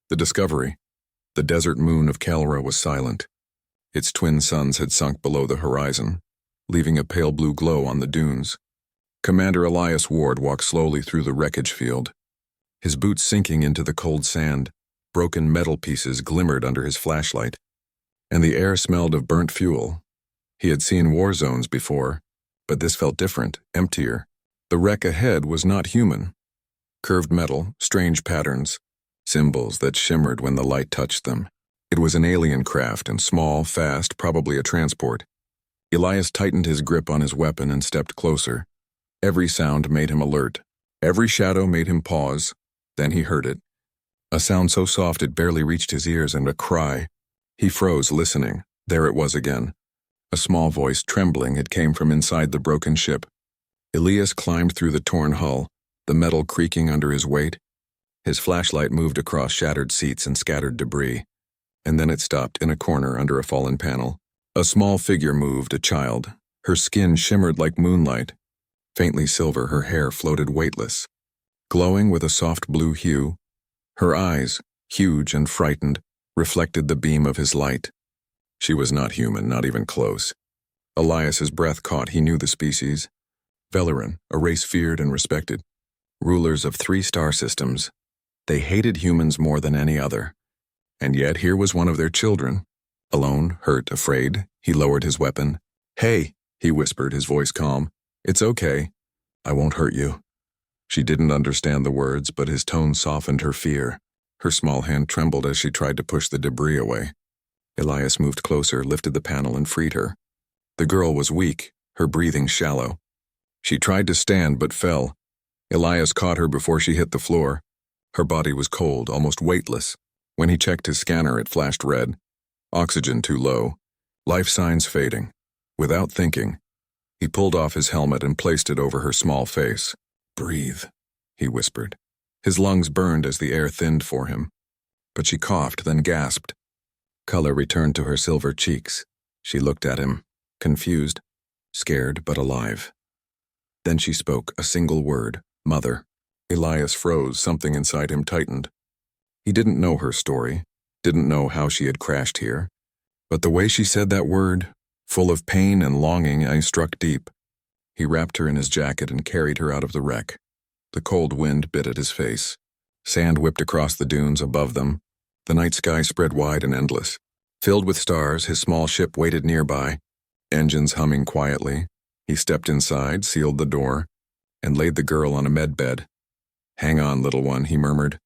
The discovery. The desert moon of Calra was silent. Its twin suns had sunk below the horizon, leaving a pale blue glow on the dunes. Commander Elias Ward walked slowly through the wreckage field. His boots sinking into the cold sand, broken metal pieces glimmered under his flashlight, and the air smelled of burnt fuel. He had seen war zones before, but this felt different, emptier. The wreck ahead was not human. Curved metal, strange patterns, symbols that shimmered when the light touched them. It was an alien craft and small, fast, probably a transport. Elias tightened his grip on his weapon and stepped closer. Every sound made him alert. Every shadow made him pause. Then he heard it. A sound so soft it barely reached his ears, and a cry. He froze, listening. There it was again. A small voice, trembling, it came from inside the broken ship. Elias climbed through the torn hull, the metal creaking under his weight. His flashlight moved across shattered seats and scattered debris. And then it stopped in a corner under a fallen panel. A small figure moved, a child. Her skin shimmered like moonlight. Faintly silver, her hair floated weightless, glowing with a soft blue hue. Her eyes, huge and frightened, reflected the beam of his light. She was not human, not even close. Elias's breath caught. He knew the species. Velaran, a race feared and respected. Rulers of 3 star systems. They hated humans more than any other. And yet here was one of their children. Alone, hurt, afraid, he lowered his weapon. "Hey," he whispered, his voice calm. "It's okay. I won't hurt you." She didn't understand the words, but his tone softened her fear. Her small hand trembled as she tried to push the debris away. Elias moved closer, lifted the panel, and freed her. The girl was weak, her breathing shallow. She tried to stand but fell. Elias caught her before she hit the floor. Her body was cold, almost weightless. When he checked his scanner, it flashed red. Oxygen too low. Life signs fading. Without thinking, he pulled off his helmet and placed it over her small face. "Breathe," he whispered. His lungs burned as the air thinned for him. But she coughed, then gasped. Color returned to her silver cheeks. She looked at him, confused, scared but alive. Then she spoke, a single word, "Mother." Elias froze, something inside him tightened. He didn't know her story, didn't know how she had crashed here. But the way she said that word, full of pain and longing, struck deep. He wrapped her in his jacket and carried her out of the wreck. The cold wind bit at his face. Sand whipped across the dunes above them. The night sky spread wide and endless. Filled with stars, his small ship waited nearby, engines humming quietly. He stepped inside, sealed the door, and laid the girl on a med bed. "Hang on, little one," he murmured.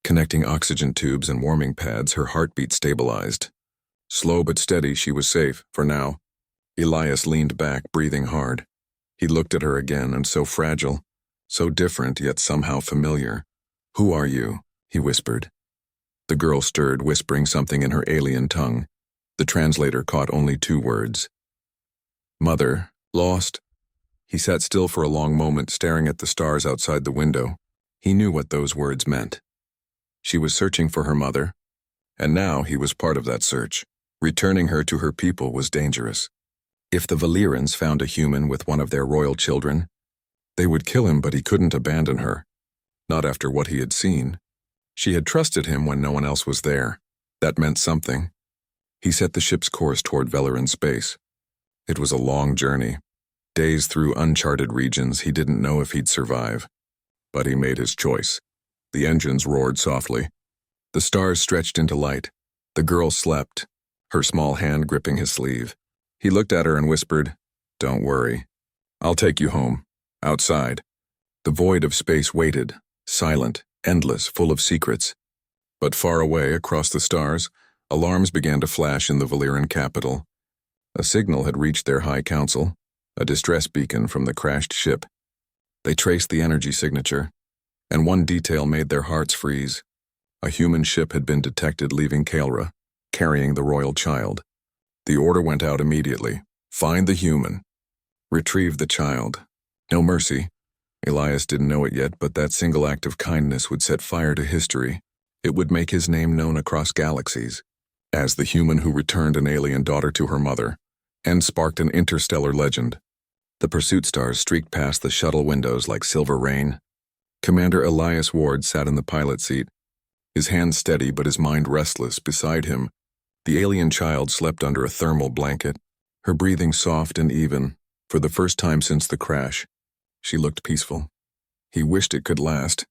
Connecting oxygen tubes and warming pads, her heartbeat stabilized. Slow but steady, she was safe, for now. Elias leaned back, breathing hard. He looked at her again, and so fragile, so different yet somehow familiar. "Who are you?" he whispered. The girl stirred, whispering something in her alien tongue. The translator caught only 2 words. "Mother, lost." He sat still for a long moment, staring at the stars outside the window. He knew what those words meant. She was searching for her mother, and now he was part of that search. Returning her to her people was dangerous. If the Valerans found a human with one of their royal children, they would kill him, but he couldn't abandon her. Not after what he had seen. She had trusted him when no one else was there. That meant something. He set the ship's course toward Velaran space. It was a long journey. Days through uncharted regions. He didn't know if he'd survive. But he made his choice. The engines roared softly. The stars stretched into light. The girl slept, her small hand gripping his sleeve. He looked at her and whispered, "Don't worry. I'll take you home. Outside." The void of space waited, silent, endless, full of secrets. But far away, across the stars, alarms began to flash in the Valyrian capital. A signal had reached their High Council, a distress beacon from the crashed ship. They traced the energy signature, and one detail made their hearts freeze. A human ship had been detected leaving Calra, carrying the royal child. The order went out immediately. Find the human. Retrieve the child. No mercy. Elias didn't know it yet, but that single act of kindness would set fire to history. It would make his name known across galaxies as the human who returned an alien daughter to her mother and sparked an interstellar legend. The pursuit stars streaked past the shuttle windows like silver rain. Commander Elias Ward sat in the pilot seat. his hands steady but his mind restless. Beside him, the alien child slept under a thermal blanket, her breathing soft and even. For the first time since the crash, she looked peaceful. He wished it could last,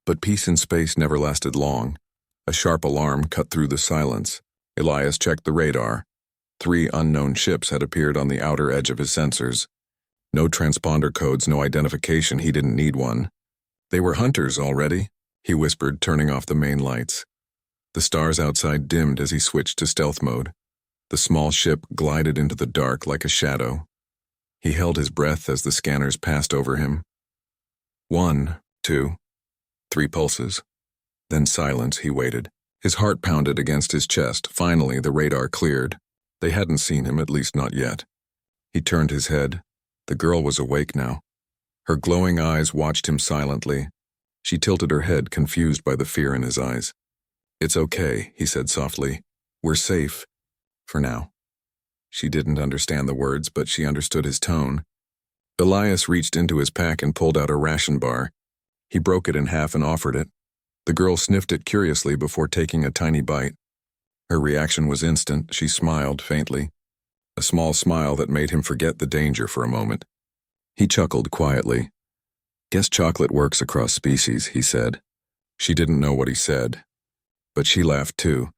but peace in space never lasted long. A sharp alarm cut through the silence. Elias checked the radar. 3 unknown ships had appeared on the outer edge of his sensors. No transponder codes, no identification. He didn't need one. They were hunters already, he whispered, turning off the main lights. The stars outside dimmed as he switched to stealth mode. The small ship glided into the dark like a shadow. He held his breath as the scanners passed over him. 1, 2, 3 pulses. Then silence. He waited. His heart pounded against his chest. Finally, the radar cleared. They hadn't seen him, at least not yet. He turned his head. The girl was awake now. Her glowing eyes watched him silently. She tilted her head, confused by the fear in his eyes. "It's okay," he said softly. "We're safe. For now." She didn't understand the words, but she understood his tone. Elias reached into his pack and pulled out a ration bar. He broke it in half and offered it. The girl sniffed it curiously before taking a tiny bite. Her reaction was instant. She smiled faintly. A small smile that made him forget the danger for a moment. He chuckled quietly. "Guess chocolate works across species," he said. She didn't know what he said, but she laughed too.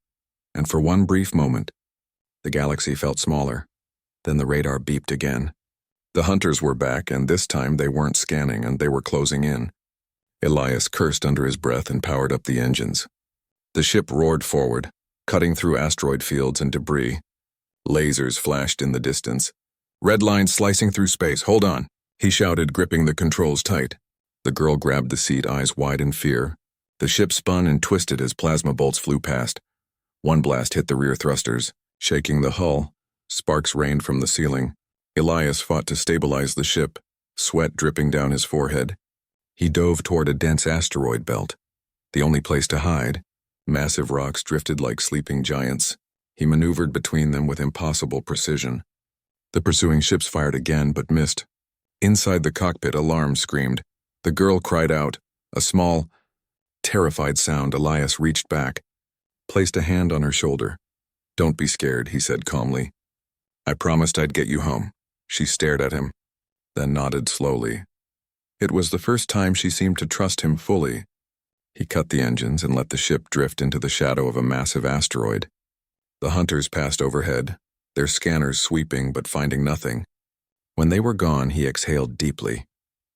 And for one brief moment, the galaxy felt smaller. Then the radar beeped again. The hunters were back, and this time they weren't scanning, and they were closing in. Elias cursed under his breath and powered up the engines. The ship roared forward, cutting through asteroid fields and debris. Lasers flashed in the distance. "Red line slicing through space. Hold on," he shouted, gripping the controls tight. The girl grabbed the seat, eyes wide in fear. The ship spun and twisted as plasma bolts flew past. One blast hit the rear thrusters, shaking the hull. Sparks rained from the ceiling. Elias fought to stabilize the ship, sweat dripping down his forehead. He dove toward a dense asteroid belt, the only place to hide. Massive rocks drifted like sleeping giants. He maneuvered between them with impossible precision. The pursuing ships fired again, but missed. Inside the cockpit, alarm screamed. The girl cried out, a small, terrified sound. Elias reached back, placed a hand on her shoulder. "Don't be scared," he said calmly. "I promised I'd get you home." She stared at him, then nodded slowly. It was the first time she seemed to trust him fully. He cut the engines and let the ship drift into the shadow of a massive asteroid. The hunters passed overhead, their scanners sweeping but finding nothing. When they were gone, he exhaled deeply.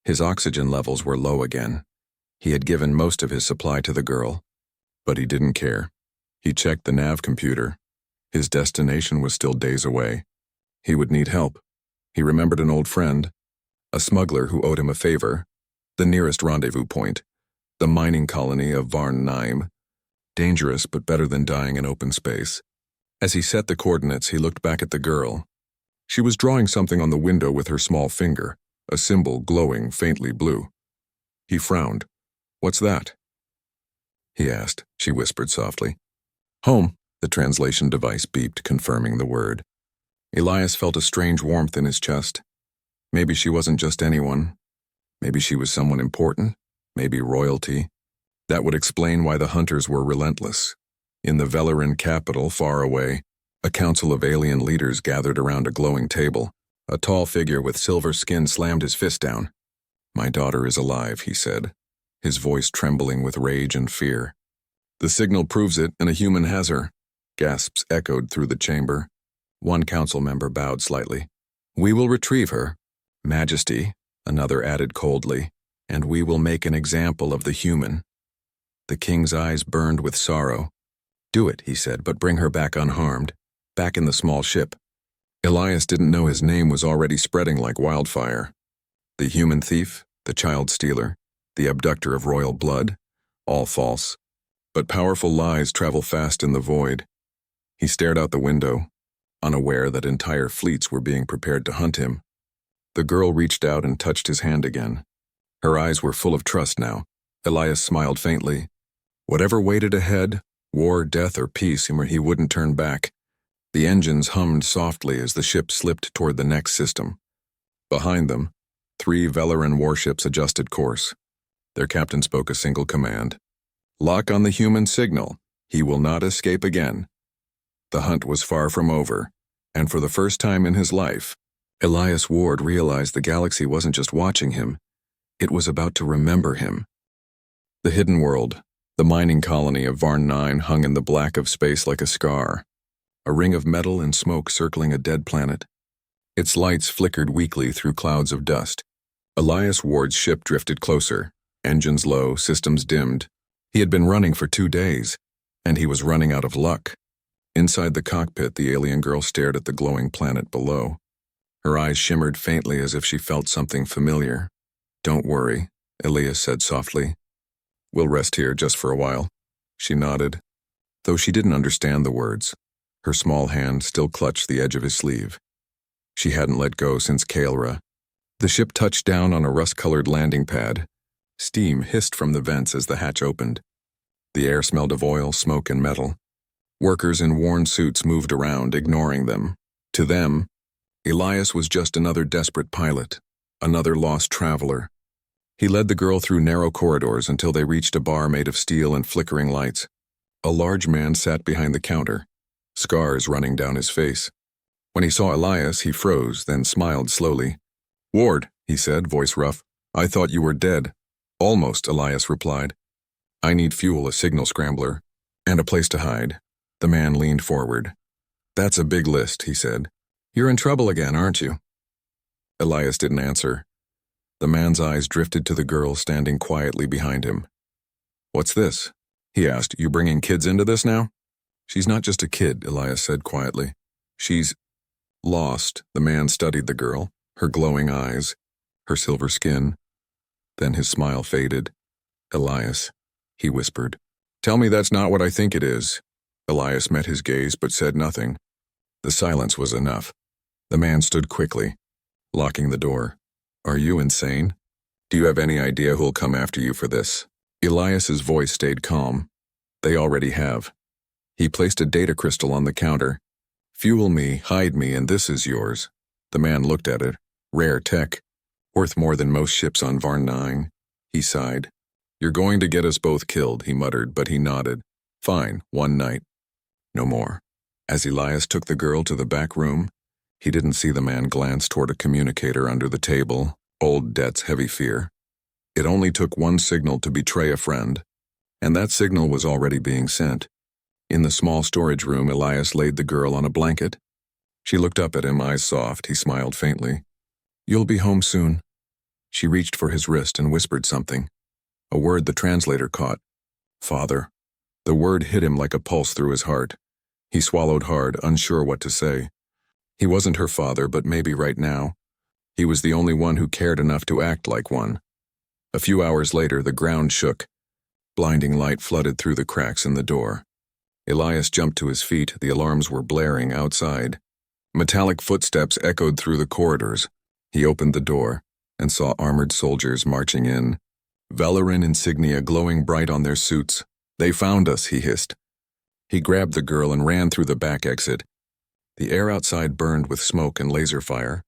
His oxygen levels were low again. He had given most of his supply to the girl, but he didn't care. He checked the nav computer. His destination was still days away. He would need help. He remembered an old friend, a smuggler who owed him a favor, the nearest rendezvous point, the mining colony of Varn Naim. Dangerous, but better than dying in open space. As he set the coordinates, he looked back at the girl. She was drawing something on the window with her small finger, a symbol glowing faintly blue. He frowned. "What's that?" he asked. She whispered softly. "Home." The translation device beeped, confirming the word. Elias felt a strange warmth in his chest. Maybe she wasn't just anyone. Maybe she was someone important. Maybe royalty. That would explain why the hunters were relentless. In the Velarin capital, far away, a council of alien leaders gathered around a glowing table. A tall figure with silver skin slammed his fist down. "My daughter is alive," he said, his voice trembling with rage and fear. "The signal proves it, and a human has her." Gasps echoed through the chamber. One council member bowed slightly. "We will retrieve her, Majesty," another added coldly, "and we will make an example of the human." The king's eyes burned with sorrow. "Do it," he said, "but bring her back unharmed, back in the small ship." Elias didn't know his name was already spreading like wildfire. The human thief, the child stealer, the abductor of royal blood, all false. But powerful lies travel fast in the void. He stared out the window, unaware that entire fleets were being prepared to hunt him. The girl reached out and touched his hand again. Her eyes were full of trust now. Elias smiled faintly. Whatever waited ahead, war, death, or peace, he wouldn't turn back. The engines hummed softly as the ship slipped toward the next system. Behind them, 3 Velarin warships adjusted course. Their captain spoke a single command. Lock on the human signal. He will not escape again. The hunt was far from over, and for the first time in his life, Elias Ward realized the galaxy wasn't just watching him, it was about to remember him. The hidden world, the mining colony of Varn 9, hung in the black of space like a scar, a ring of metal and smoke circling a dead planet. Its lights flickered weakly through clouds of dust. Elias Ward's ship drifted closer, engines low, systems dimmed. He had been running for 2 days, and he was running out of luck. Inside the cockpit, the alien girl stared at the glowing planet below. Her eyes shimmered faintly as if she felt something familiar. "Don't worry," Elias said softly. "We'll rest here just for a while." She nodded, though she didn't understand the words. Her small hand still clutched the edge of his sleeve. She hadn't let go since Kaelra. The ship touched down on a rust-colored landing pad. Steam hissed from the vents as the hatch opened. The air smelled of oil, smoke, and metal. Workers in worn suits moved around, ignoring them. To them, Elias was just another desperate pilot, another lost traveler. He led the girl through narrow corridors until they reached a bar made of steel and flickering lights. A large man sat behind the counter, scars running down his face. When he saw Elias, he froze, then smiled slowly. "Ward," he said, voice rough. "I thought you were dead." "Almost," Elias replied. "I need fuel, a signal scrambler, and a place to hide." The man leaned forward. "That's a big list," he said. "You're in trouble again, aren't you?" Elias didn't answer. The man's eyes drifted to the girl standing quietly behind him. "What's this?" he asked. "You bringing kids into this now?" "She's not just a kid," Elias said quietly. "She's lost." The man studied the girl, her glowing eyes, her silver skin. Then his smile faded. "Elias," he whispered. "Tell me that's not what I think it is." Elias met his gaze but said nothing. The silence was enough. The man stood quickly, locking the door. "Are you insane? Do you have any idea who'll come after you for this?" Elias's voice stayed calm. "They already have." He placed a data crystal on the counter. "Fuel me, hide me, and this is yours." The man looked at it. "Rare tech. Worth more than most ships on Varn 9. He sighed. "You're going to get us both killed," he muttered, but he nodded. "Fine, one night. No more." As Elias took the girl to the back room, he didn't see the man glance toward a communicator under the table, old debt's heavy fear. It only took one signal to betray a friend, and that signal was already being sent. In the small storage room, Elias laid the girl on a blanket. She looked up at him, eyes soft. He smiled faintly. "You'll be home soon." She reached for his wrist and whispered something, a word the translator caught. "Father." The word hit him like a pulse through his heart. He swallowed hard, unsure what to say. He wasn't her father, but maybe right now, he was the only one who cared enough to act like one. A few hours later, the ground shook. Blinding light flooded through the cracks in the door. Elias jumped to his feet. The alarms were blaring outside. Metallic footsteps echoed through the corridors. He opened the door and saw armored soldiers marching in, Velarin insignia glowing bright on their suits. "They found us," he hissed. He grabbed the girl and ran through the back exit. The air outside burned with smoke and laser fire.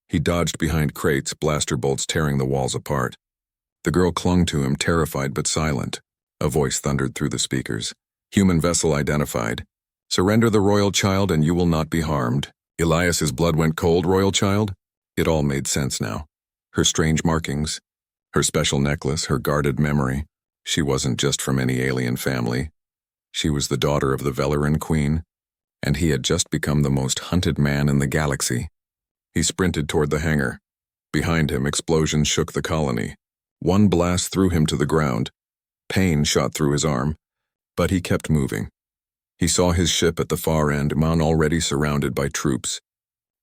He dodged behind crates, blaster bolts tearing the walls apart. The girl clung to him, terrified but silent. A voice thundered through the speakers. "Human vessel identified. Surrender the royal child and you will not be harmed." Elias's blood went cold. Royal child? It all made sense now. Her strange markings, her special necklace, her guarded memory. She wasn't just from any alien family. She was the daughter of the Velarin queen, and he had just become the most hunted man in the galaxy. He sprinted toward the hangar. Behind him, explosions shook the colony. One blast threw him to the ground. Pain shot through his arm, but he kept moving. He saw his ship at the far end, Mon already surrounded by troops.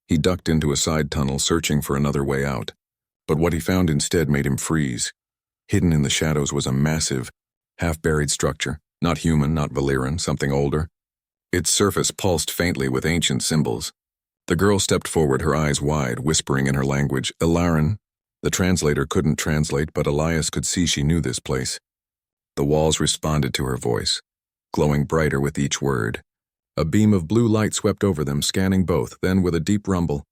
He ducked into a side tunnel, searching for another way out. But what he found instead made him freeze. Hidden in the shadows was a massive, half-buried structure. Not human, not Valyrian, something older. Its surface pulsed faintly with ancient symbols. The girl stepped forward, her eyes wide, whispering in her language, "Ilaran." The translator couldn't translate, but Elias could see she knew this place. The walls responded to her voice, glowing brighter with each word. A beam of blue light swept over them, scanning both, then with a deep rumble.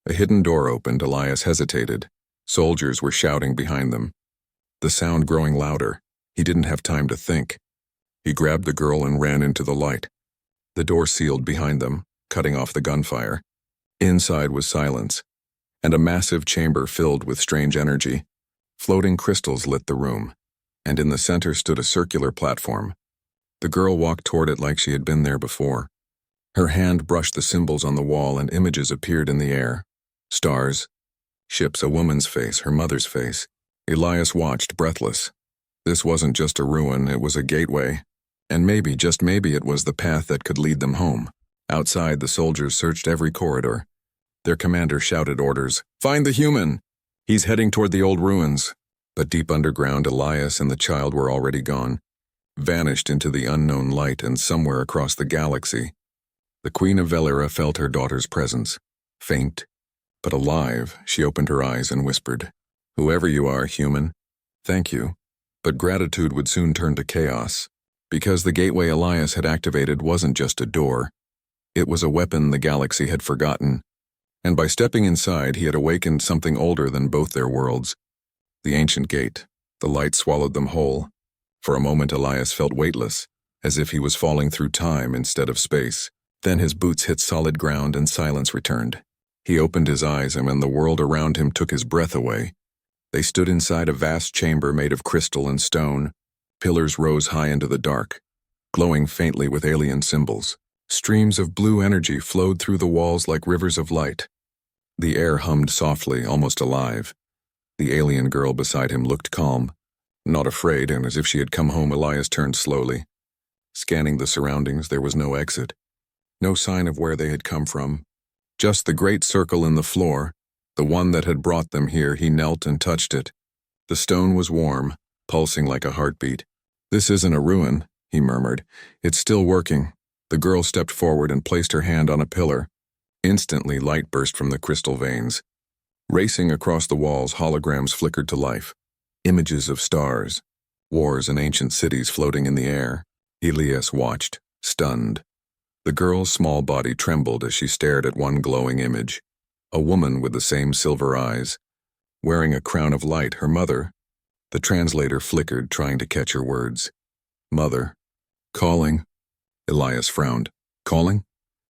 A hidden door opened. Elias hesitated. Soldiers were shouting behind them. The sound growing louder. He didn't have time to think. He grabbed the girl and ran into the light. The door sealed behind them, cutting off the gunfire. Inside was silence, and a massive chamber filled with strange energy. Floating crystals lit the room, and in the center stood a circular platform. The girl walked toward it like she had been there before. Her hand brushed the symbols on the wall and images appeared in the air. Stars, ships, a woman's face, her mother's face. Elias watched, breathless. This wasn't just a ruin, it was a gateway. And maybe, just maybe, it was the path that could lead them home. Outside, the soldiers searched every corridor. Their commander shouted orders. "Find the human! He's heading toward the old ruins." But deep underground, Elias and the child were already gone, vanished into the unknown light and somewhere across the galaxy. The Queen of Velera felt her daughter's presence. Faint, but alive, she opened her eyes and whispered, "Whoever you are, human, thank you." But gratitude would soon turn to chaos, because the gateway Elias had activated wasn't just a door. It was a weapon the galaxy had forgotten, and by stepping inside, he had awakened something older than both their worlds. The ancient gate. The light swallowed them whole. For a moment, Elias felt weightless, as if he was falling through time instead of space. Then his boots hit solid ground and silence returned. He opened his eyes, and when the world around him took his breath away, they stood inside a vast chamber made of crystal and stone. Pillars rose high into the dark, glowing faintly with alien symbols. Streams of blue energy flowed through the walls like rivers of light. The air hummed softly, almost alive. The alien girl beside him looked calm, not afraid, and as if she had come home. Elias turned slowly. Scanning the surroundings, there was no exit. No sign of where they had come from. Just the great circle in the floor, the one that had brought them here. He knelt and touched it. The stone was warm, pulsing like a heartbeat. "This isn't a ruin," he murmured. "It's still working." The girl stepped forward and placed her hand on a pillar. Instantly, light burst from the crystal veins. Racing across the walls, holograms flickered to life. Images of stars, wars, and ancient cities floating in the air. Elias watched, stunned. The girl's small body trembled as she stared at one glowing image. A woman with the same silver eyes, wearing a crown of light, her mother. The translator flickered, trying to catch her words. "Mother. Calling." Elias frowned. "Calling?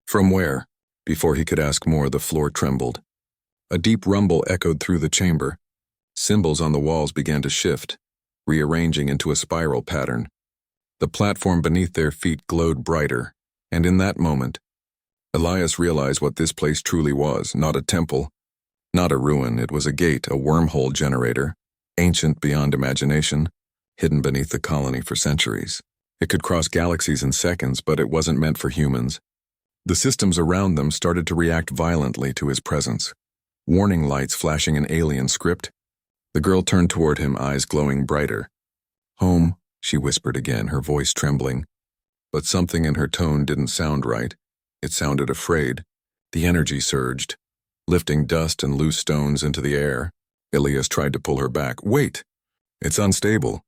From where?" Before he could ask more, the floor trembled. A deep rumble echoed through the chamber. Symbols on the walls began to shift, rearranging into a spiral pattern. The platform beneath their feet glowed brighter, and in that moment, Elias realized what this place truly was. Not a temple, not a ruin. It was a gate, a wormhole generator, ancient beyond imagination, hidden beneath the colony for centuries. It could cross galaxies in seconds, but it wasn't meant for humans. The systems around them started to react violently to his presence. Warning lights flashing in alien script. The girl turned toward him, eyes glowing brighter. "Home," she whispered again, her voice trembling. But something in her tone didn't sound right. It sounded afraid. The energy surged, lifting dust and loose stones into the air. Elias tried to pull her back. "Wait! It's unstable."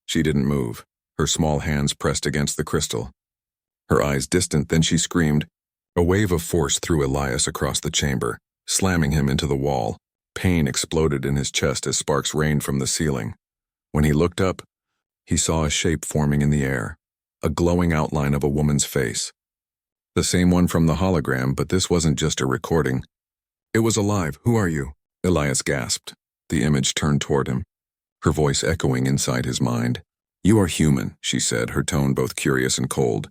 She didn't move, her small hands pressed against the crystal. Her eyes distant, then she screamed. A wave of force threw Elias across the chamber, slamming him into the wall. Pain exploded in his chest as sparks rained from the ceiling. When he looked up, he saw a shape forming in the air, a glowing outline of a woman's face. The same one from the hologram, but this wasn't just a recording. It was alive. "Who are you?" Elias gasped. The image turned toward him, her voice echoing inside his mind. "You are human," she said, her tone both curious and cold.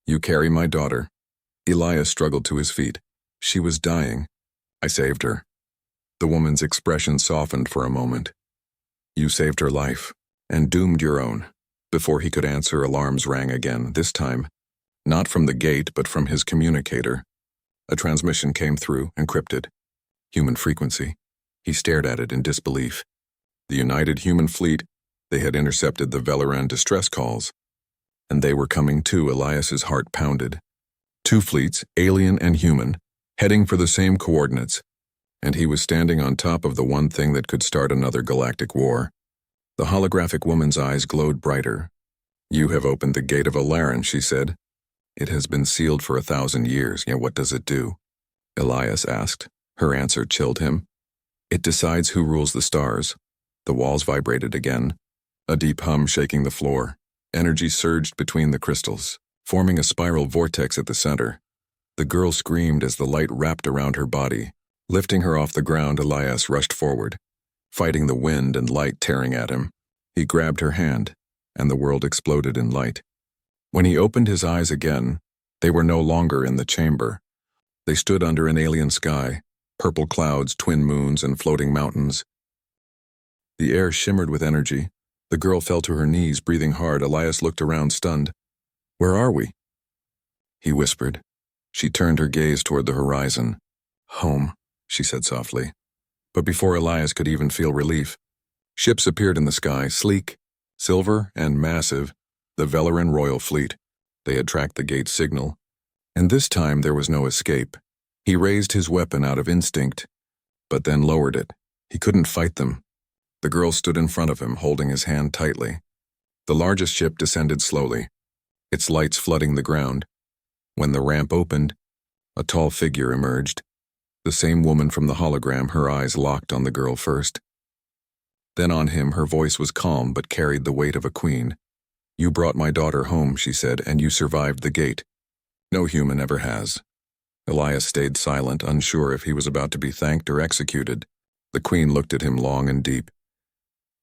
"You carry my daughter." Elias struggled to his feet. "She was dying. I saved her." The woman's expression softened for a moment. "You saved her life, and doomed your own." Before he could answer, alarms rang again, this time, not from the gate, but from his communicator. A transmission came through, encrypted. Human frequency. He stared at it in disbelief. The United Human Fleet, they had intercepted the Veleran distress calls. And they were coming too. Elias's heart pounded. Two fleets, alien and human, heading for the same coordinates, and he was standing on top of the one thing that could start another galactic war. The holographic woman's eyes glowed brighter. "You have opened the gate of Veleran," she said. "It has been sealed for 1,000 years. Yeah, what does it do?" Elias asked. Her answer chilled him. "It decides who rules the stars." The walls vibrated again, a deep hum shaking the floor. Energy surged between the crystals, forming a spiral vortex at the center. The girl screamed as the light wrapped around her body. Lifting her off the ground, Elias rushed forward, fighting the wind and light tearing at him. He grabbed her hand, and the world exploded in light. When he opened his eyes again, they were no longer in the chamber. They stood under an alien sky, purple clouds, twin moons, and floating mountains. The air shimmered with energy. The girl fell to her knees, breathing hard. Elias looked around, stunned. "Where are we?" he whispered. She turned her gaze toward the horizon. "Home," she said softly. But before Elias could even feel relief, ships appeared in the sky, sleek, silver, and massive, the Velaran Royal Fleet. They had tracked the gate's signal, and this time there was no escape. He raised his weapon out of instinct, but then lowered it. He couldn't fight them. The girl stood in front of him, holding his hand tightly. The largest ship descended slowly, its lights flooding the ground. When the ramp opened, a tall figure emerged. The same woman from the hologram, her eyes locked on the girl first. Then on him, her voice was calm but carried the weight of a queen. "You brought my daughter home," she said, "and you survived the gate. No human ever has." Elias stayed silent, unsure if he was about to be thanked or executed. The queen looked at him long and deep.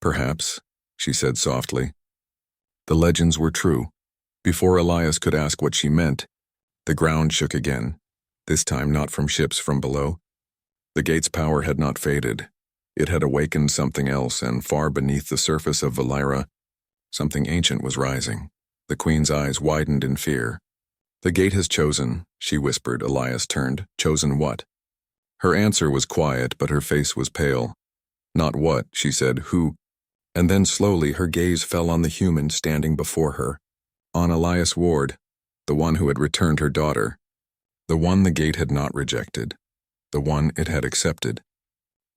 "Perhaps," she said softly. The legends were true. Before Elias could ask what she meant, the ground shook again, this time not from ships from below. The gate's power had not faded. It had awakened something else, and far beneath the surface of Valira, something ancient was rising. The queen's eyes widened in fear. "The gate has chosen," she whispered. Elias turned. "Chosen what?" Her answer was quiet, but her face was pale. "Not what," she said. "Who?" And then slowly her gaze fell on the human standing before her. On Elias Ward, the one who had returned her daughter. The one the gate had not rejected. The one it had accepted.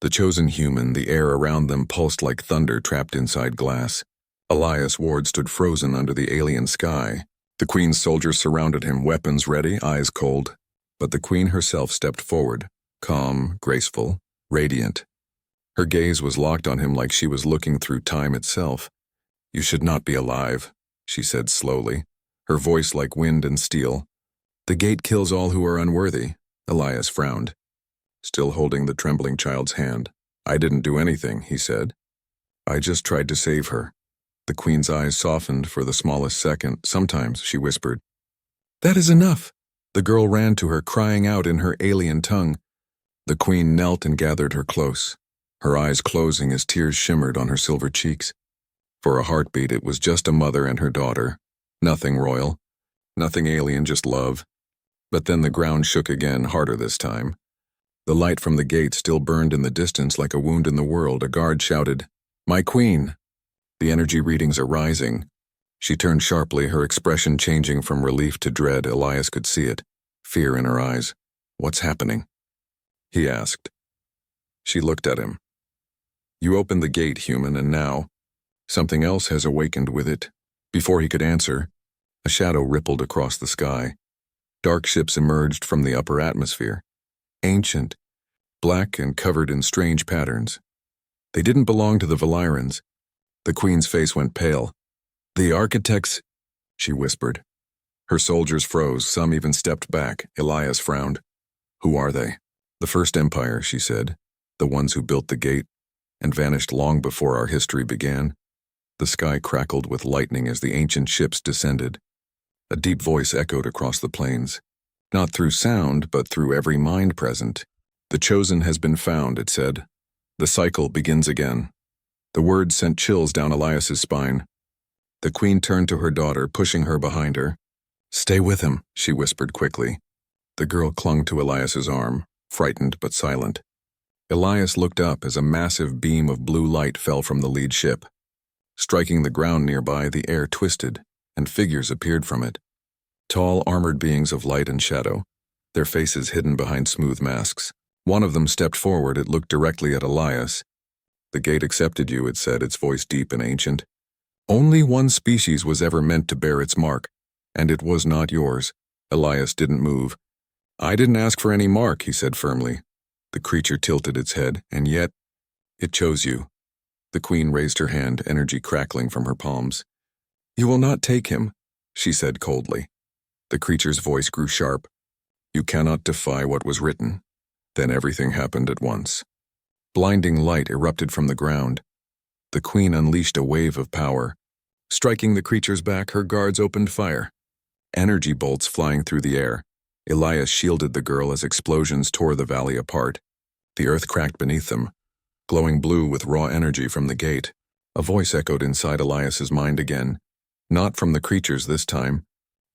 The chosen human, the air around them pulsed like thunder trapped inside glass. Elias Ward stood frozen under the alien sky. The queen's soldiers surrounded him, weapons ready, eyes cold. But the queen herself stepped forward, calm, graceful, radiant. Her gaze was locked on him like she was looking through time itself. "You should not be alive," she said slowly, her voice like wind and steel. "The gate kills all who are unworthy." Elias frowned, still holding the trembling child's hand. "I didn't do anything," he said. "I just tried to save her." The queen's eyes softened for the smallest second. "Sometimes," she whispered. "That is enough." The girl ran to her, crying out in her alien tongue. The queen knelt and gathered her close, her eyes closing as tears shimmered on her silver cheeks. For a heartbeat, it was just a mother and her daughter. Nothing royal, nothing alien, just love. But then the ground shook again, harder this time. The light from the gate still burned in the distance like a wound in the world. A guard shouted, "My queen!" The energy readings are rising. She turned sharply, her expression changing from relief to dread. Elias could see it, fear in her eyes. "What's happening?" he asked. She looked at him. "You opened the gate, human, and now something else has awakened with it." Before he could answer, a shadow rippled across the sky. Dark ships emerged from the upper atmosphere, ancient, black and covered in strange patterns. They didn't belong to the Valyrians. The queen's face went pale. "The architects," she whispered. Her soldiers froze, some even stepped back. Elias frowned. "Who are they?" "The First Empire," she said. "The ones who built the gate and vanished long before our history began." The sky crackled with lightning as the ancient ships descended. A deep voice echoed across the plains. Not through sound, but through every mind present. "The chosen has been found," it said. "The cycle begins again." The words sent chills down Elias's spine. The queen turned to her daughter, pushing her behind her. "Stay with him," she whispered quickly. The girl clung to Elias's arm, frightened but silent. Elias looked up as a massive beam of blue light fell from the lead ship. Striking the ground nearby, the air twisted, and figures appeared from it. Tall, armored beings of light and shadow, their faces hidden behind smooth masks. One of them stepped forward. It looked directly at Elias. "The gate accepted you," it said, its voice deep and ancient. "Only one species was ever meant to bear its mark, and it was not yours." Elias didn't move. "I didn't ask for any mark," he said firmly. The creature tilted its head, "and yet, it chose you." The queen raised her hand, energy crackling from her palms. You will not take him, she said coldly. The creature's voice grew sharp. You cannot defy what was written. Then everything happened at once. Blinding light erupted from the ground. The queen unleashed a wave of power. Striking the creature's back, her guards opened fire. Energy bolts flying through the air. Elias shielded the girl as explosions tore the valley apart. The earth cracked beneath them, glowing blue with raw energy from the gate. A voice echoed inside Elias's mind again. Not from the creatures this time.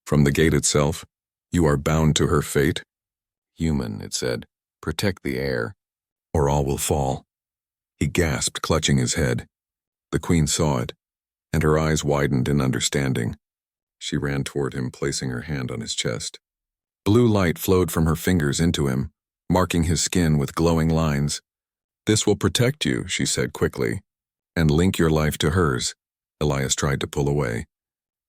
From the gate itself. You are bound to her fate. Human, it said. Protect the air, or all will fall. He gasped, clutching his head. The queen saw it, and her eyes widened in understanding. She ran toward him, placing her hand on his chest. Blue light flowed from her fingers into him, marking his skin with glowing lines. This will protect you, she said quickly, and link your life to hers. Elias tried to pull away,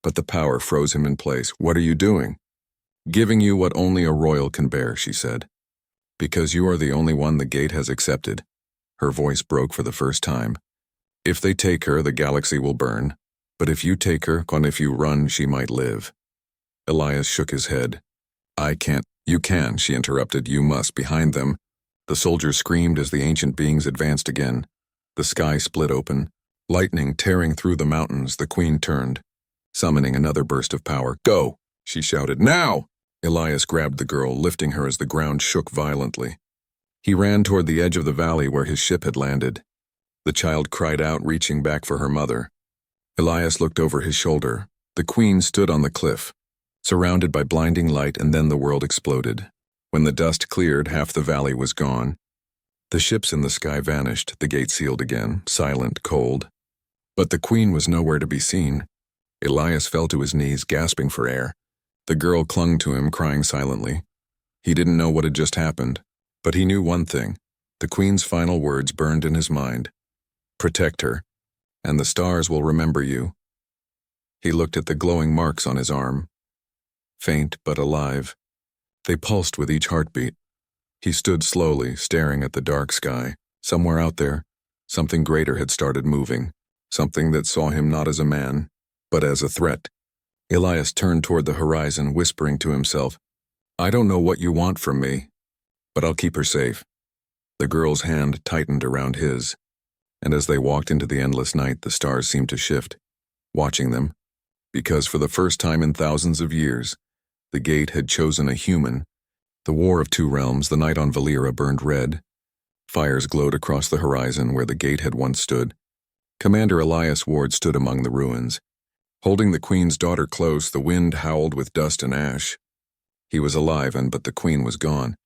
but the power froze him in place. What are you doing? Giving you what only a royal can bear, she said. Because you are the only one the gate has accepted. Her voice broke for the first time. If they take her, the galaxy will burn. But if you take her, and if you run, she might live. Elias shook his head. I can't. You can, she interrupted. You must. Behind them. The soldiers screamed as the ancient beings advanced again. The sky split open. Lightning tearing through the mountains, the queen turned, summoning another burst of power. Go, she shouted. Now! Elias grabbed the girl, lifting her as the ground shook violently. He ran toward the edge of the valley where his ship had landed. The child cried out, reaching back for her mother. Elias looked over his shoulder. The queen stood on the cliff, surrounded by blinding light, and then the world exploded. When the dust cleared, half the valley was gone. The ships in the sky vanished, the gate sealed again, silent, cold. But the queen was nowhere to be seen. Elias fell to his knees, gasping for air. The girl clung to him, crying silently. He didn't know what had just happened, but he knew one thing. The queen's final words burned in his mind. Protect her, and the stars will remember you. He looked at the glowing marks on his arm. Faint but alive. They pulsed with each heartbeat. He stood slowly, staring at the dark sky. Somewhere out there, something greater had started moving. Something that saw him not as a man, but as a threat. Elias turned toward the horizon, whispering to himself, I don't know what you want from me, but I'll keep her safe. The girl's hand tightened around his, and as they walked into the endless night, the stars seemed to shift, watching them, because for the first time in thousands of years, the gate had chosen a human. The War of Two Realms, the night on Valera burned red. Fires glowed across the horizon where the gate had once stood. Commander Elias Ward stood among the ruins. Holding the queen's daughter close, the wind howled with dust and ash. He was alive, but the queen was gone.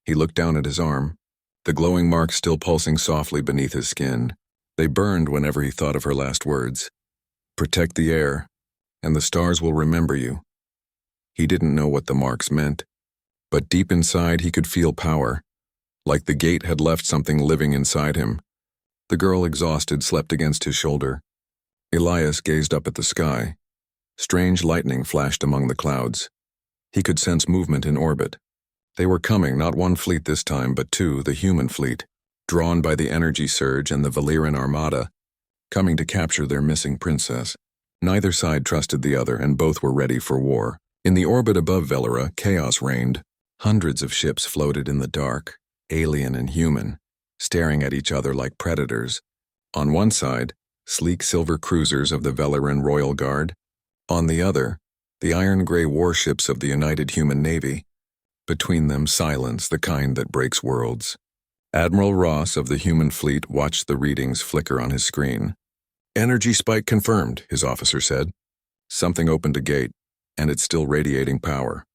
He looked down at his arm, the glowing marks still pulsing softly beneath his skin. They burned whenever he thought of her last words. Protect the air, and the stars will remember you. He didn't know what the marks meant, but deep inside he could feel power, like the gate had left something living inside him. The girl, exhausted, slept against his shoulder. Elias gazed up at the sky. Strange lightning flashed among the clouds. He could sense movement in orbit. They were coming, not one fleet this time, but two, the human fleet, drawn by the energy surge, and the Valeran armada, coming to capture their missing princess. Neither side trusted the other, and both were ready for war. In the orbit above Valera, chaos reigned. Hundreds of ships floated in the dark, alien and human, staring at each other like predators. On one side, sleek silver cruisers of the Valeran Royal Guard. On the other, the iron-gray warships of the United Human Navy. Between them, silence, the kind that breaks worlds. Admiral Ross of the human fleet watched the readings flicker on his screen. Energy spike confirmed, his officer said. Something opened a gate, and it's still radiating power.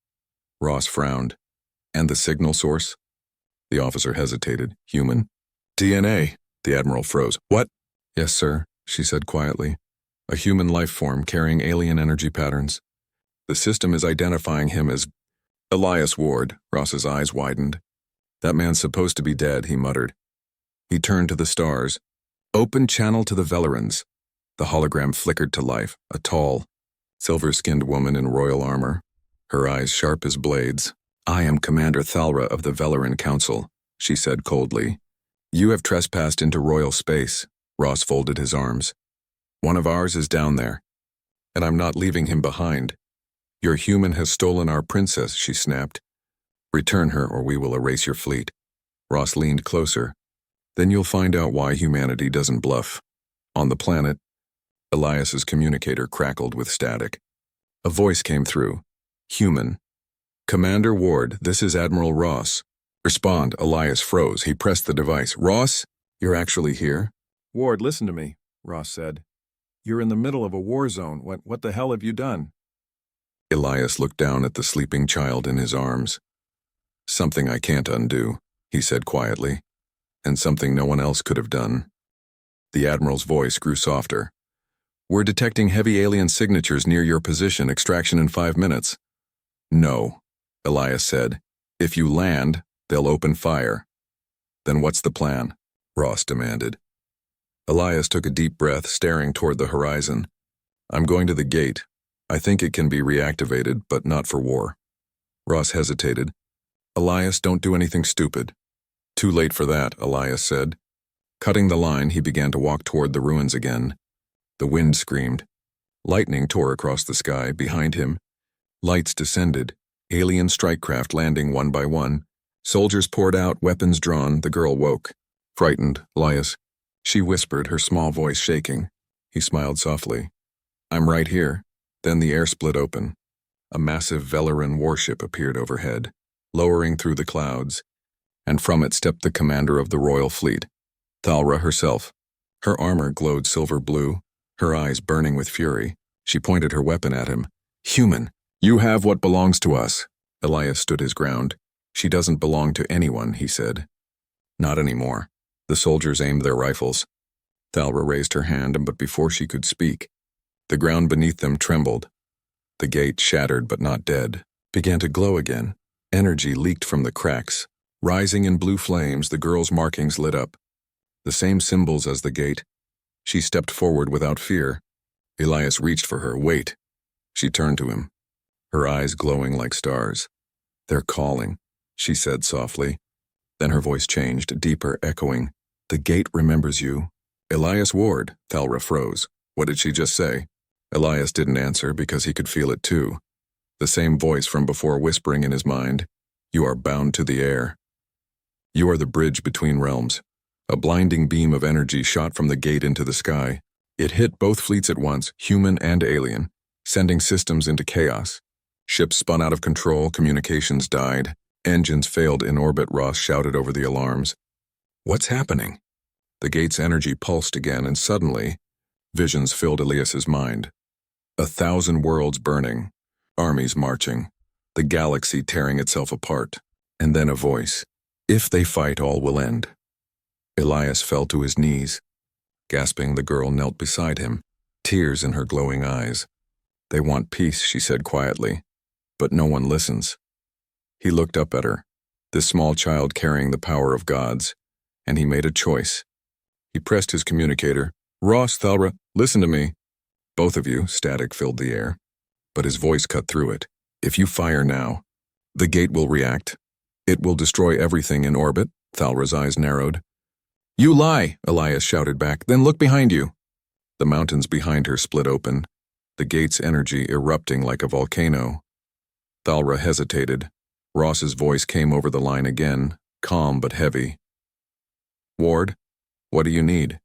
Ross frowned. And the signal source? The officer hesitated. Human? DNA, the admiral froze. What? Yes, sir, she said quietly. A human life form carrying alien energy patterns. The system is identifying him as Elias Ward. Ross's eyes widened. That man's supposed to be dead, he muttered. He turned to the stars. Open channel to the Valerans. The hologram flickered to life, a tall, silver-skinned woman in royal armor, her eyes sharp as blades. I am Commander Thalra of the Valeran Council, she said coldly. You have trespassed into royal space. Ross folded his arms. One of ours is down there. and I'm not leaving him behind. Your human has stolen our princess, she snapped. Return her or we will erase your fleet. Ross leaned closer. Then you'll find out why humanity doesn't bluff. On the planet, Elias's communicator crackled with static. A voice came through. Human. Commander Ward, this is Admiral Ross. Respond. Elias froze. He pressed the device. Ross, you're actually here? Ward, listen to me, Ross said. You're in the middle of a war zone. What the hell have you done? Elias looked down at the sleeping child in his arms. Something I can't undo, he said quietly, and something no one else could have done. The Admiral's voice grew softer. We're detecting heavy alien signatures near your position. Extraction in 5 minutes. No, Elias said. If you land, they'll open fire. Then what's the plan? Ross demanded. Elias took a deep breath, staring toward the horizon. I'm going to the gate. I think it can be reactivated, but not for war. Ross hesitated. Elias, don't do anything stupid. Too late for that, Elias said. Cutting the line, he began to walk toward the ruins again. The wind screamed. Lightning tore across the sky behind him. Lights descended, alien strike craft landing one by one. Soldiers poured out, weapons drawn. The girl woke. Frightened, Elias. She whispered, her small voice shaking. He smiled softly. I'm right here. Then the air split open. A massive Velaran warship appeared overhead, lowering through the clouds, and from it stepped the commander of the Royal Fleet, Thalra herself. Her armor glowed silver blue, her eyes burning with fury. She pointed her weapon at him. Human, you have what belongs to us. Elias stood his ground. She doesn't belong to anyone, he said. Not anymore. The soldiers aimed their rifles. Thalra raised her hand, but before she could speak, the ground beneath them trembled. The gate, shattered but not dead, began to glow again. Energy leaked from the cracks. Rising in blue flames, the girl's markings lit up. The same symbols as the gate. She stepped forward without fear. Elias reached for her. Wait. She turned to him, her eyes glowing like stars. They're calling, she said softly. Then her voice changed, deeper, echoing. The gate remembers you. Elias Ward, Thalra froze. What did she just say? Elias didn't answer because he could feel it too. The same voice from before whispering in his mind. You are bound to the air. You are the bridge between realms. A blinding beam of energy shot from the gate into the sky. It hit both fleets at once, human and alien, sending systems into chaos. Ships spun out of control, communications died. Engines failed in orbit, Ross shouted over the alarms. What's happening? The gate's energy pulsed again, and suddenly, visions filled Elias's mind. 1,000 worlds burning, armies marching, the galaxy tearing itself apart, and then a voice. If they fight, all will end. Elias fell to his knees. Gasping, the girl knelt beside him, tears in her glowing eyes. They want peace, she said quietly, but no one listens. He looked up at her, this small child carrying the power of gods, and he made a choice. He pressed his communicator. Ross, Thalra, listen to me. Both of you, static filled the air, but his voice cut through it. If you fire now, the gate will react. It will destroy everything in orbit. Thalra's eyes narrowed. You lie, Elias shouted back. Then look behind you. The mountains behind her split open, the gate's energy erupting like a volcano. Thalra hesitated. Ross's voice came over the line again, calm but heavy. Ward, what do you need?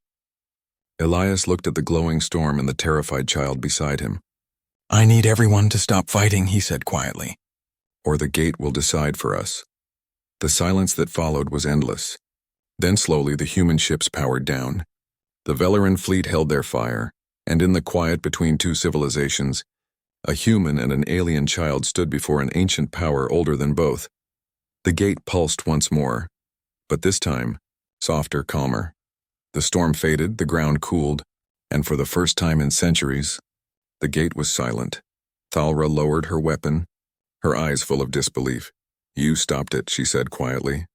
Elias looked at the glowing storm and the terrified child beside him. I need everyone to stop fighting, he said quietly, or the gate will decide for us. The silence that followed was endless. Then slowly the human ships powered down. The Velaran fleet held their fire, and in the quiet between two civilizations, a human and an alien child stood before an ancient power older than both. The gate pulsed once more, but this time, softer, calmer. The storm faded, the ground cooled, and for the first time in centuries, the gate was silent. Thalra lowered her weapon, her eyes full of disbelief. You stopped it, she said quietly.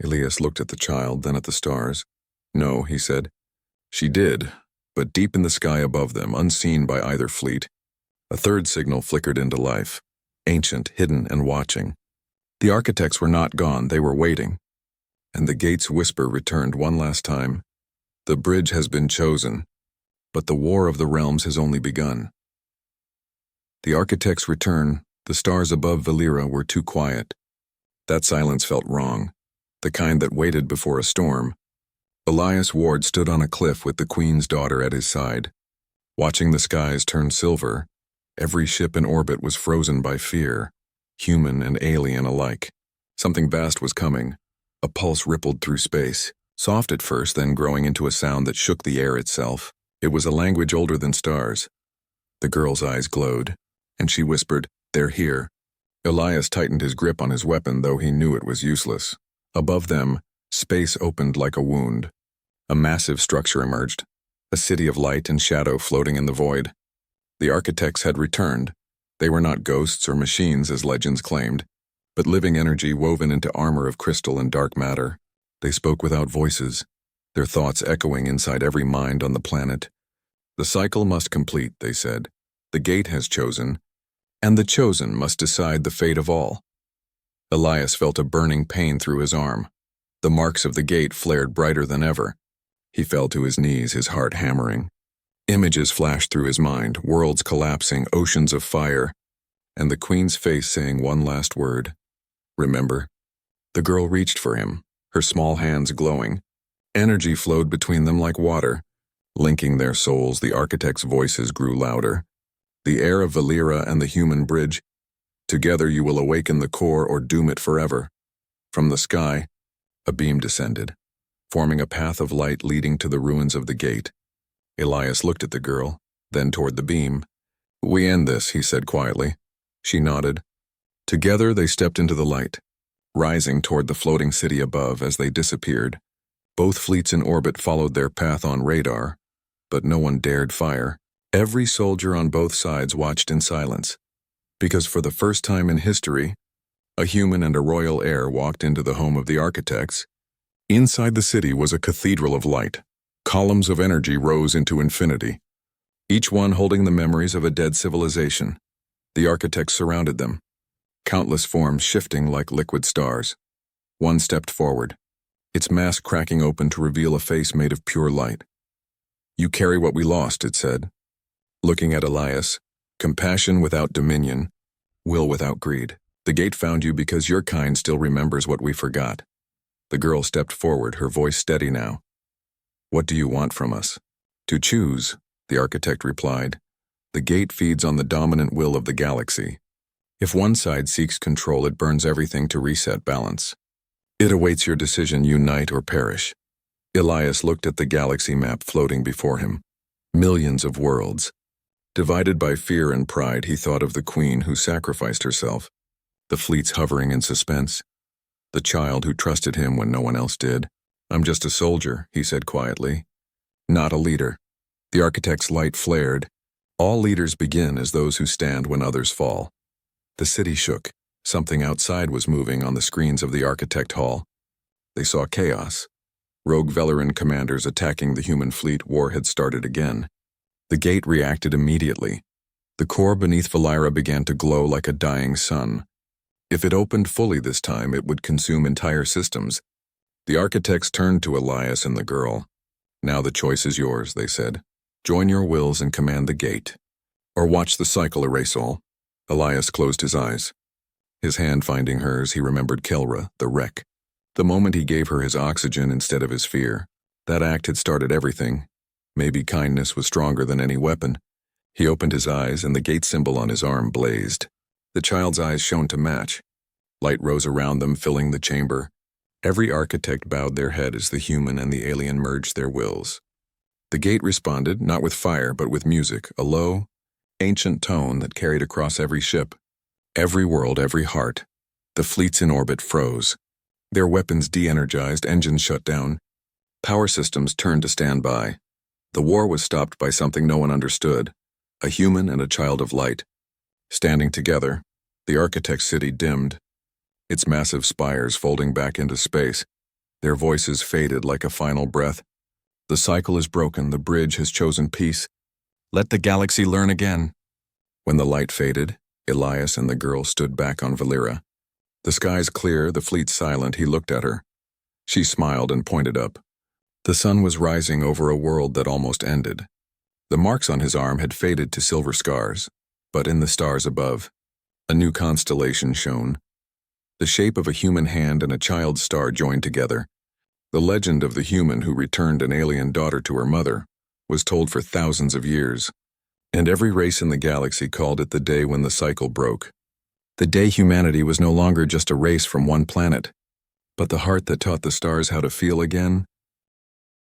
Elias looked at the child, then at the stars. No, he said. She did, but deep in the sky above them, unseen by either fleet, a third signal flickered into life, ancient, hidden, and watching. The architects were not gone, they were waiting. And the gate's whisper returned one last time. The bridge has been chosen, but the war of the realms has only begun. The architect's return, the stars above Valera were too quiet. That silence felt wrong, the kind that waited before a storm. Elias Ward stood on a cliff with the Queen's daughter at his side. Watching the skies turn silver, every ship in orbit was frozen by fear, human and alien alike. Something vast was coming. A pulse rippled through space, soft at first, then growing into a sound that shook the air itself. It was a language older than stars. The girl's eyes glowed, and she whispered, "They're here." Elias tightened his grip on his weapon, though he knew it was useless. Above them, space opened like a wound. A massive structure emerged, a city of light and shadow floating in the void. The architects had returned. They were not ghosts or machines, as legends claimed, but living energy woven into armor of crystal and dark matter. They spoke without voices, their thoughts echoing inside every mind on the planet. "The cycle must complete," they said. "The gate has chosen, and the chosen must decide the fate of all." Elias felt a burning pain through his arm. The marks of the gate flared brighter than ever. He fell to his knees, his heart hammering. Images flashed through his mind, worlds collapsing, oceans of fire, and the Queen's face saying one last word. "Remember?" The girl reached for him, her small hands glowing. Energy flowed between them like water. Linking their souls, the architects' voices grew louder. "The air of Valera and the human bridge. Together you will awaken the core or doom it forever." From the sky, a beam descended, forming a path of light leading to the ruins of the gate. Elias looked at the girl, then toward the beam. "We end this," he said quietly. She nodded. Together they stepped into the light, rising toward the floating city above as they disappeared. Both fleets in orbit followed their path on radar, but no one dared fire. Every soldier on both sides watched in silence, because for the first time in history, a human and a royal heir walked into the home of the architects. Inside the city was a cathedral of light. Columns of energy rose into infinity, each one holding the memories of a dead civilization. The architects surrounded them, countless forms shifting like liquid stars. One stepped forward, its mask cracking open to reveal a face made of pure light. "You carry what we lost," it said. Looking at Elias, "Compassion without dominion, will without greed. The gate found you because your kind still remembers what we forgot." The girl stepped forward, her voice steady now. "What do you want from us?" "To choose," the architect replied. "The gate feeds on the dominant will of the galaxy. If one side seeks control, it burns everything to reset balance. It awaits your decision, unite or perish." Elias looked at the galaxy map floating before him. Millions of worlds. Divided by fear and pride, he thought of the Queen who sacrificed herself, the fleets hovering in suspense, the child who trusted him when no one else did. "I'm just a soldier," he said quietly. "Not a leader." The architect's light flared. All leaders begin as those who stand when others fall. The city shook. Something outside was moving on the screens of the architect hall. They saw chaos. Rogue Veleran commanders attacking the human fleet. War had started again. The gate reacted immediately. The core beneath Valera began to glow like a dying sun. If it opened fully this time, it would consume entire systems. The architects turned to Elias and the girl. "Now the choice is yours," they said. "Join your wills and command the gate, or watch the cycle erase all." Elias closed his eyes. His hand finding hers, he remembered Kelra, the wreck. The moment he gave her his oxygen instead of his fear. That act had started everything. Maybe kindness was stronger than any weapon. He opened his eyes, and the gate symbol on his arm blazed. The child's eyes shone to match. Light rose around them, filling the chamber. Every architect bowed their head as the human and the alien merged their wills. The gate responded, not with fire, but with music, a low, ancient tone that carried across every ship, every world, every heart. The fleets in orbit froze. Their weapons de-energized, engines shut down. Power systems turned to standby. The war was stopped by something no one understood, a human and a child of light. Standing together, the architect's city dimmed, its massive spires folding back into space. Their voices faded like a final breath. "The cycle is broken, the bridge has chosen peace. Let the galaxy learn again." When the light faded, Elias and the girl stood back on Valera. The skies clear, the fleet silent. He looked at her. She smiled and pointed up. The sun was rising over a world that almost ended. The marks on his arm had faded to silver scars. But in the stars above, a new constellation shone. The shape of a human hand and a child's star joined together. The legend of the human who returned an alien daughter to her mother was told for thousands of years, and every race in the galaxy called it the day when the cycle broke. The day humanity was no longer just a race from one planet, but the heart that taught the stars how to feel again